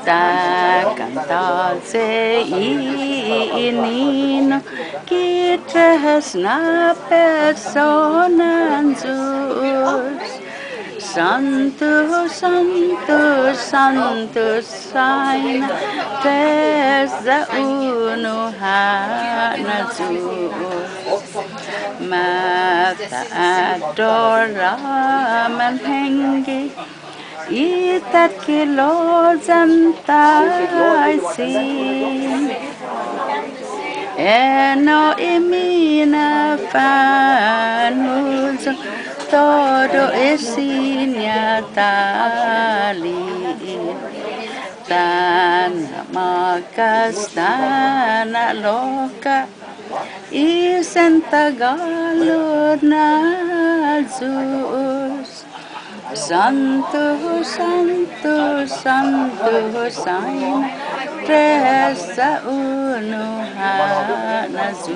ta canta se inino que tres na personas Santo, Santo, Santo, Saina, Tesa Uno Hanazu. Mata adora manhengi, itat kilo zantai sin. Eno imina fanuz todo esinya tali tanah makas tanah loka isen tagalog nazus Santo, Santo, Santo, Saina, Tresa Uno Hanazus.